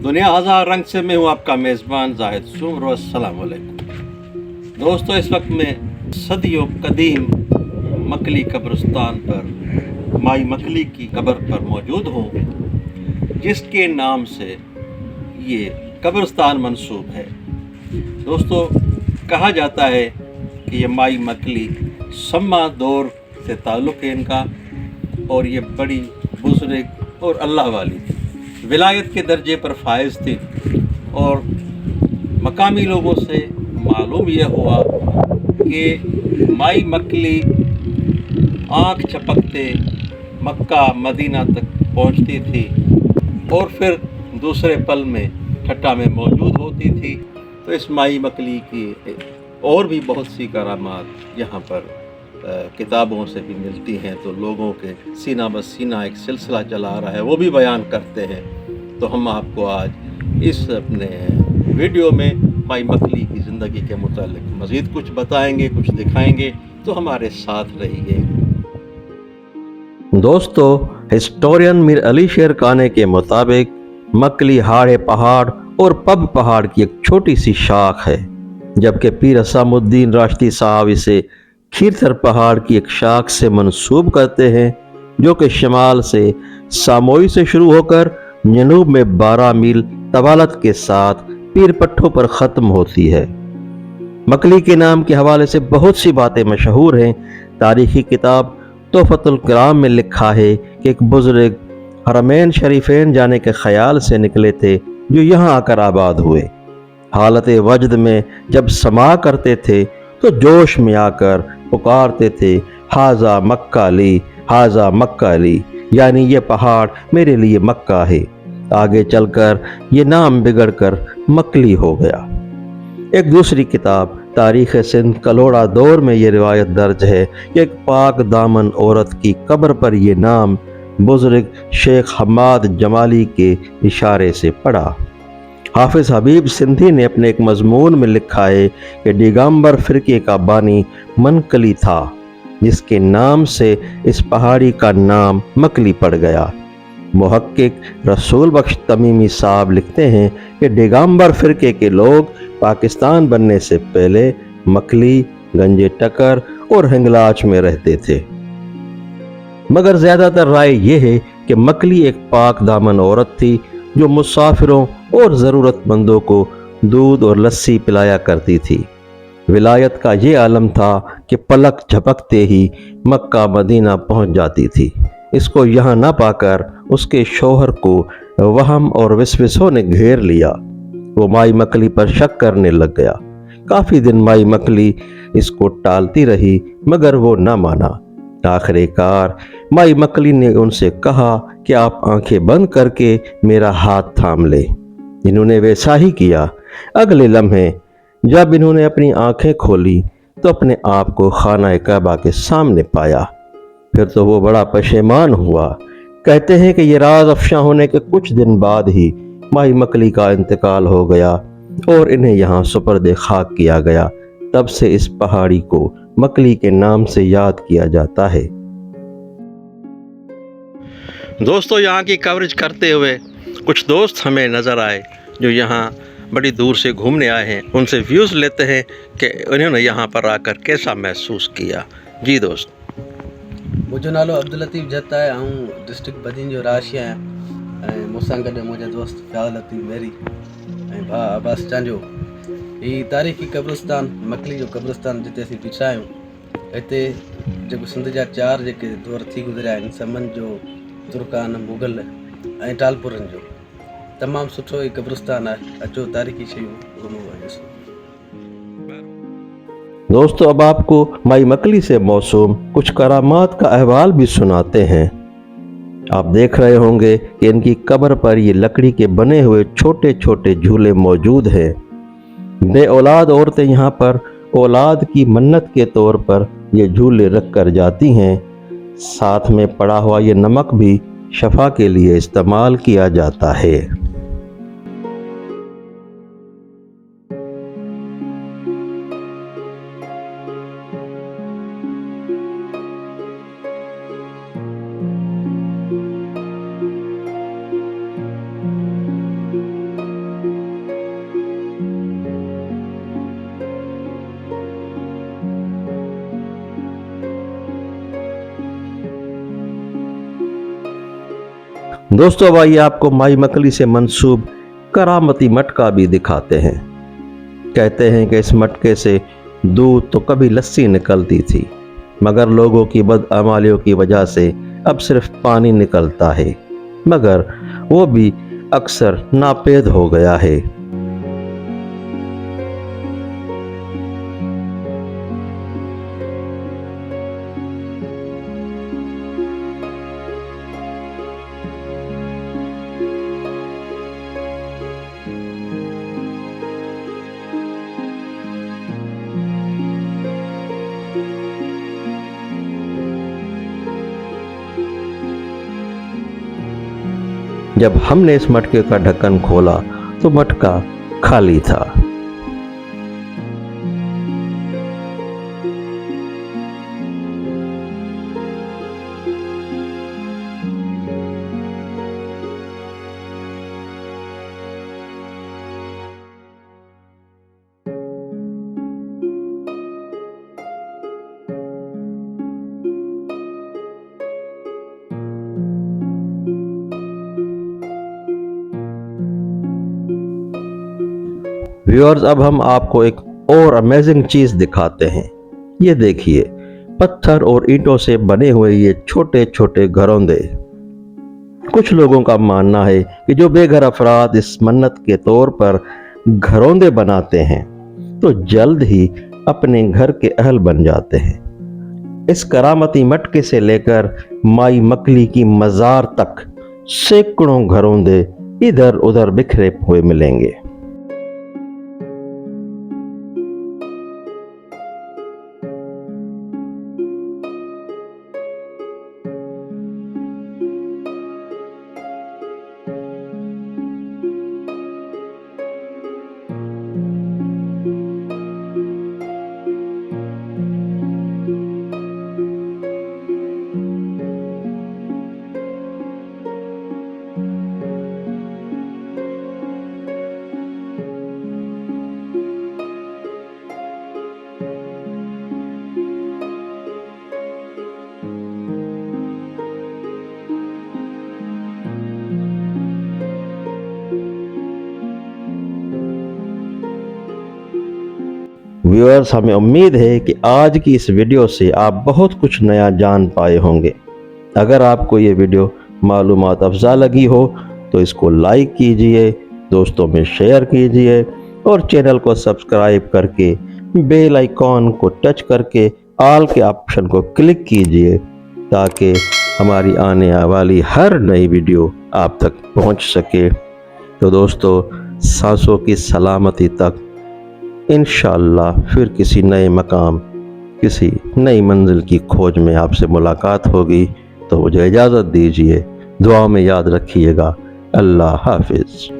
दुनिया हज़ार रंग से मैं हूँ आपका मेज़बान जाहिद सुमर। अस्सलाम वालेकुम दोस्तों, इस वक्त मैं सदियों कदीम मकली कब्रिस्तान पर माई मकली की कब्र पर मौजूद हूँ, जिसके नाम से ये कब्रिस्तान मंसूब है। दोस्तों, कहा जाता है कि ये माई मकली सम्मा दौर से ताल्लुक़ है इनका, और ये बड़ी बुज़ुर्ग और अल्लाह वाली थी, विलायत के दर्जे पर फायज थी। और मकामी लोगों से मालूम यह हुआ कि माई मकली आँख झपकते मक्का मदीना तक पहुँचती थी और फिर दूसरे पल में ठट्टा में मौजूद होती थी। तो इस माई मकली की और भी बहुत सी करामात यहाँ पर किताबों से भी मिलती हैं। तो लोगों के सीना ब सीना एक सिलसिला चला आ रहा है, वो भी बयान करते हैं। तो हम आपको आज इस अपने वीडियो में माई मकली की ज़िंदगी के मुतालिक मज़ीद कुछ बताएंगे, कुछ दिखाएंगे। तो हमारे साथ रहिए। दोस्तों, हिस्टोरियन मीर अली शेर खाने के मुताबिक मकली हाड़े पहाड़ और पब पहाड़ की एक छोटी सी शाख है, जबकि पीर असामुद्दीन राश्दी साहब इसे खीरथर पहाड़ की एक शाख से मंसूब करते हैं, जो कि शिमाल से सामोई से शुरू होकर जनूब में 12 मील तवालत के साथ पीर पट्टों पर ख़त्म होती है। मकली के नाम के हवाले से बहुत सी बातें मशहूर हैं। तारीखी किताब तोहफतुल किराम में लिखा है कि एक बुजुर्ग हरमैन शरीफैन जाने के ख्याल से निकले थे, जो यहाँ आकर आबाद हुए। हालत वजद में जब समा करते थे तो जोश में आकर पुकारते थे, हाजा मक्का ली, हाजा मक्का ली, यानी ये पहाड़ मेरे लिए मक्का है। आगे चलकर ये नाम बिगड़कर मकली हो गया। एक दूसरी किताब तारीख़ सिंध कलोड़ा दौर में ये रिवायत दर्ज है कि एक पाक दामन औरत की कब्र पर ये नाम बुजुर्ग शेख हमाद जमाली के इशारे से पड़ा। हाफिज हबीब सिंधी ने अपने एक मजमून में लिखा है कि दिगंबर फिरके का बानी मनकली था, जिसके नाम से इस पहाड़ी का नाम मकली पड़ गया। मुहक्किक रसूल बख्श तमीमी साहब लिखते हैं कि दिगंबर फिरके के लोग पाकिस्तान बनने से पहले मकली, गंजे टकर और हिंगलाज में रहते थे, मगर ज़्यादातर राय यह है कि मकली एक पाक दामन औरत थी जो मुसाफिरों और ज़रूरतमंदों को दूध और लस्सी पिलाया करती थी। विलायत का ये आलम था कि पलक झपकते ही मक्का मदीना पहुंच जाती थी। इसको यहाँ न पाकर उसके शौहर को वहम और विस्वसों ने घेर लिया। वो माई मकली पर शक करने लग गया। काफ़ी दिन माई मकली इसको टालती रही, मगर वो न माना। आखिरकार माई मकली ने उनसे कहा कि आप आंखें बंद करके मेरा हाथ थाम ले। इन्होंने वैसा ही किया। अगले लम्हे जब इन्होंने अपनी आंखें खोली तो अपने आप को खाना काबा के सामने पाया। फिर तो वो बड़ा पशेमान हुआ। कहते हैं कि ये राज अफशा होने के कुछ दिन बाद ही माई मकली का इंतकाल हो गया और इन्हें यहाँ सुपर्द खाक किया गया। तब से इस पहाड़ी को मकली के नाम से याद किया जाता है। दोस्तों, यहाँ की कवरेज करते हुए कुछ दोस्त हमें नज़र आए जो यहाँ बड़ी दूर से घूमने आए हैं। उनसे व्यूज़ लेते हैं कि उन्होंने यहाँ पर आकर कैसा महसूस किया। जी दोस्त, मुझो नालो अब्दुल लतीफ़ जत है। ऐं डिस्ट्रिक्ट बदीन जो राशि आहियां ऐं मूंसां गॾु मुंहिंजा दोस्त फ़ियाल लतीफ़ मेरी ऐं भाउ अब्बास चांजो। हीउ तारीख़ी कब्रिस्तान मकली जो कब्रिस्तान जिते असीं बीठा आहियूं। हिते जेको सिंध जा 4 जेके दौर थी गुज़रिया आहिनि, समन जो, तुर्कान, मुग़ल ऐं टालपुरनि जो, तमामु सुठो हीउ कब्रिस्तान आहे। अचो तारीख़ी शयूं घुमो वञो। दोस्तों, अब आपको माई मकली से मौसूम कुछ करामात का अहवाल भी सुनाते हैं। आप देख रहे होंगे कि इनकी कब्र पर ये लकड़ी के बने हुए छोटे छोटे झूले मौजूद हैं। बे औलाद औरतें यहाँ पर औलाद की मन्नत के तौर पर ये झूले रख कर जाती हैं। साथ में पड़ा हुआ ये नमक भी शफा के लिए इस्तेमाल किया जाता है। दोस्तों अब आइए आपको माई मकली से मंसूब करामती मटका भी दिखाते हैं। कहते हैं कि इस मटके से दूध तो कभी लस्सी निकलती थी, मगर लोगों की बदअमालियों की वजह से अब सिर्फ पानी निकलता है, मगर वो भी अक्सर नापेद हो गया है। जब हमने इस मटके का ढक्कन खोला तो मटका खाली था। व्यूअर्स अब हम आपको एक और अमेजिंग चीज दिखाते हैं। ये देखिए, पत्थर और ईंटों से बने हुए ये छोटे छोटे घरौंदे। कुछ लोगों का मानना है कि जो बेघर अफराद इस मन्नत के तौर पर घरौंदे बनाते हैं तो जल्द ही अपने घर के अहल बन जाते हैं। इस करामती मटके से लेकर माई मकली की मजार तक सैकड़ों घरौंदे इधर उधर बिखरे हुए मिलेंगे। व्यूअर्स हमें उम्मीद है कि आज की इस वीडियो से आप बहुत कुछ नया जान पाए होंगे। अगर आपको ये वीडियो मालूमात अफजा लगी हो तो इसको लाइक कीजिए, दोस्तों में शेयर कीजिए और चैनल को सब्सक्राइब करके बेल आइकॉन को टच करके ऑल के ऑप्शन को क्लिक कीजिए ताकि हमारी आने वाली हर नई वीडियो आप तक पहुंच सके। तो दोस्तों, सांसों की सलामती तक इंशाअल्लाह फिर किसी नए मकाम, किसी नई मंजिल की खोज में आपसे मुलाकात होगी। तो मुझे इजाज़त दीजिए, दुआ में याद रखिएगा। अल्लाह हाफिज़।